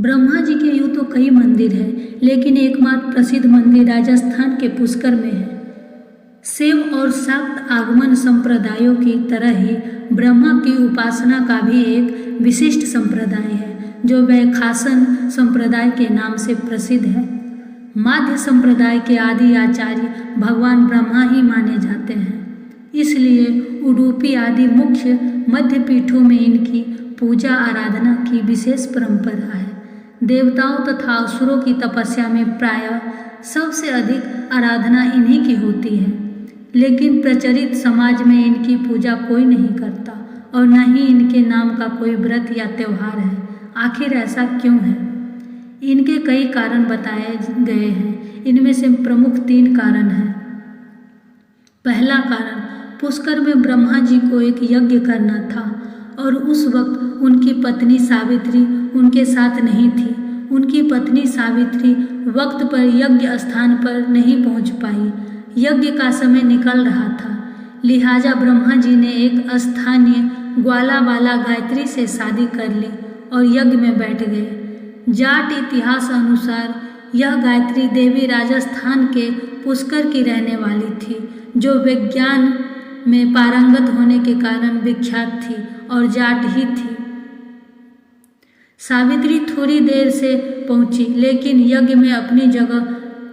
ब्रह्मा जी के यूँ तो कई मंदिर हैं, लेकिन एकमात्र प्रसिद्ध मंदिर राजस्थान के पुष्कर में है। शैव और शाक्त आगमन संप्रदायों की तरह ही ब्रह्मा की उपासना का भी एक विशिष्ट संप्रदाय है, जो वैखासन संप्रदाय के नाम से प्रसिद्ध है। माध्य संप्रदाय के आदि आचार्य भगवान ब्रह्मा ही माने जाते हैं, इसलिए उडुपी आदि मुख्य मध्य पीठों में इनकी पूजा आराधना की विशेष परंपरा है। देवताओं तथा असुरों की तपस्या में प्रायः सबसे अधिक आराधना इन्हीं की होती है, लेकिन प्रचलित समाज में इनकी पूजा कोई नहीं करता और न ही इनके नाम का कोई व्रत या त्यौहार है। आखिर ऐसा क्यों है? इनके कई कारण बताए गए हैं। इनमें से प्रमुख 3 कारण हैं। पहला कारण, पुष्कर में ब्रह्मा जी को एक यज्ञ करना था और उस वक्त उनकी पत्नी सावित्री उनके साथ नहीं थी। उनकी पत्नी सावित्री वक्त पर यज्ञ स्थान पर नहीं पहुंच पाई। यज्ञ का समय निकल रहा था, लिहाजा ब्रह्मा जी ने एक स्थानीय ग्वाला वाला गायत्री से शादी कर ली और यज्ञ में बैठ गए। जाट इतिहास अनुसार यह गायत्री देवी राजस्थान के पुष्कर की रहने वाली थी, जो विज्ञान में पारंगत होने के कारण विख्यात थी और जाट ही थी। सावित्री थोड़ी देर से पहुंची, लेकिन यज्ञ में अपनी जगह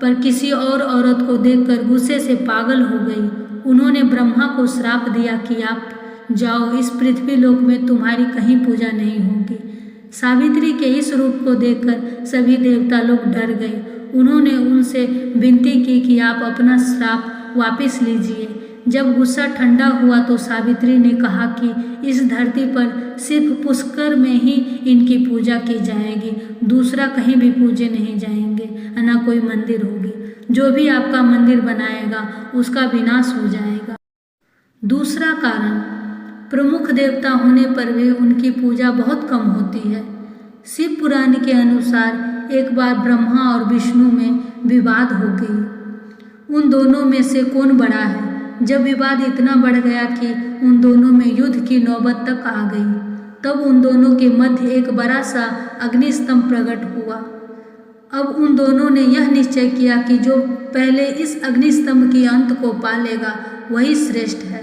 पर किसी और औरत को देखकर गुस्से से पागल हो गई। उन्होंने ब्रह्मा को श्राप दिया कि आप जाओ, इस पृथ्वी लोक में तुम्हारी कहीं पूजा नहीं होगी। सावित्री के इस रूप को देखकर सभी देवता लोग डर गए। उन्होंने उनसे विनती की कि आप अपना श्राप वापस लीजिए। जब गुस्सा ठंडा हुआ तो सावित्री ने कहा कि इस धरती पर सिर्फ पुष्कर में ही इनकी पूजा की जाएगी, दूसरा कहीं भी पूजे नहीं जाएंगे, न कोई मंदिर होगी। जो भी आपका मंदिर बनाएगा उसका विनाश हो जाएगा। दूसरा कारण, प्रमुख देवता होने पर भी उनकी पूजा बहुत कम होती है। शिव पुराण के अनुसार एक बार ब्रह्मा और विष्णु में विवाद हो गई। उन दोनों में से कौन बड़ा है? जब विवाद इतना बढ़ गया कि उन दोनों में युद्ध की नौबत तक आ गई, तब उन दोनों के मध्य एक बड़ा सा अग्निस्तंभ प्रकट हुआ। अब उन दोनों ने यह निश्चय किया कि जो पहले इस अग्निस्तंभ के अंत को पा लेगा वही श्रेष्ठ है।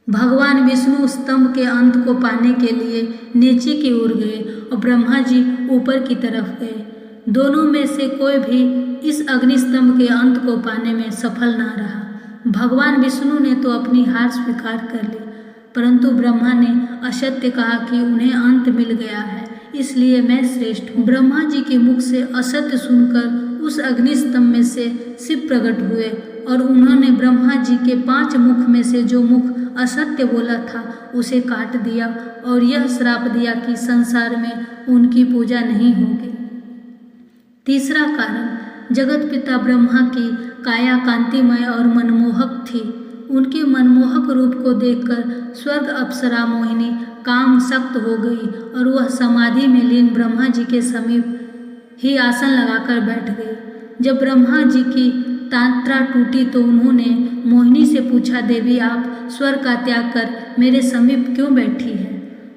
भगवान विष्णु स्तंभ के अंत को पाने के लिए नीचे की ओर गए और ब्रह्मा जी ऊपर की तरफ गए। दोनों में से कोई भी इस अग्निस्तंभ के अंत को पाने में सफल ना रहा। भगवान विष्णु ने तो अपनी हार स्वीकार कर ली, परंतु ब्रह्मा ने असत्य कहा कि उन्हें अंत मिल गया है, इसलिए मैं श्रेष्ठ हूँ। ब्रह्मा जी के मुख से असत्य सुनकर उस अग्निस्तंभ में से शिव प्रकट हुए और उन्होंने ब्रह्मा जी के 5 मुख में से जो मुख असत्य बोला था उसे काट दिया और यह श्राप दिया कि संसार में उनकी पूजा नहीं होगी। तीसरा कारण, जगत पिता ब्रह्मा की काया कांतिमय और मनमोहक थी। उनके मनमोहक रूप को देखकर स्वर्ग अप्सरा मोहिनी काम सक्त हो गई और वह समाधि में लीन ब्रह्मा जी के समीप ही आसन लगाकर बैठ गई। जब ब्रह्मा जी की तांत्रा टूटी तो उन्होंने मोहिनी से पूछा, देवी आप स्वर्ग का त्याग कर मेरे समीप क्यों बैठी है?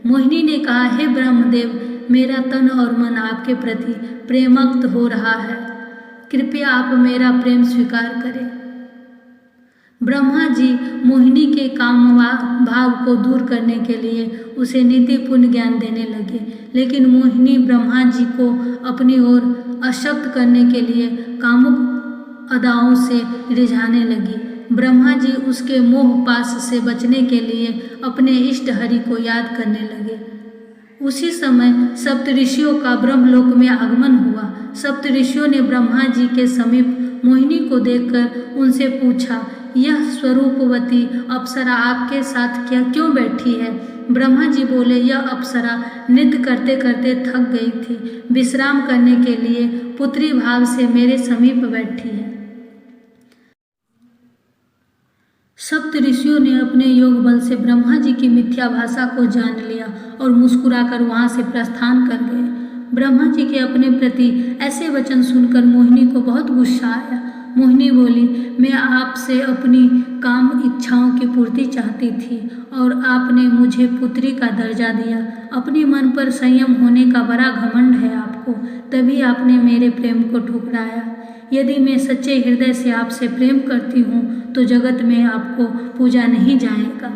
मोहिनी ने कहा, हे ब्रह्मदेव, मेरा तन और मन आपके प्रति प्रेमक्त हो रहा है, कृपया आप मेरा प्रेम स्वीकार करें। ब्रह्मा जी मोहिनी के काम भाव को दूर करने के लिए उसे नीतिपूर्ण ज्ञान देने लगे, लेकिन मोहिनी ब्रह्मा जी को अपनी ओर आसक्त करने के लिए कामुक अदाओं से रिझाने लगी। ब्रह्मा जी उसके मोह पाश से बचने के लिए अपने इष्ट हरि को याद करने लगे। उसी समय सप्तऋषियों का ब्रह्मलोक में आगमन हुआ। सप्तऋषियों ने ब्रह्मा जी के समीप मोहिनी को देखकर उनसे पूछा, यह स्वरूपवती अप्सरा आपके साथ क्यों बैठी है? ब्रह्मा जी बोले, यह अप्सरा नृत्य करते करते थक गई थी, विश्राम करने के लिए पुत्री भाव से मेरे समीप बैठी है। सप्तऋषियों ने अपने योग बल से ब्रह्मा जी की मिथ्या भाषा को जान लिया और मुस्कुराकर वहां से प्रस्थान कर गए। ब्रह्मा जी के अपने प्रति ऐसे वचन सुनकर मोहिनी को बहुत गुस्सा आया मोहिनी बोली, मैं आपसे अपनी काम इच्छाओं की पूर्ति चाहती थी और आपने मुझे पुत्री का दर्जा दिया। अपने मन पर संयम होने का बड़ा घमंड है आपको, तभी आपने मेरे प्रेम को ठुकराया। यदि मैं सच्चे हृदय से आपसे प्रेम करती हूँ तो जगत में आपको पूजा नहीं जाएगा।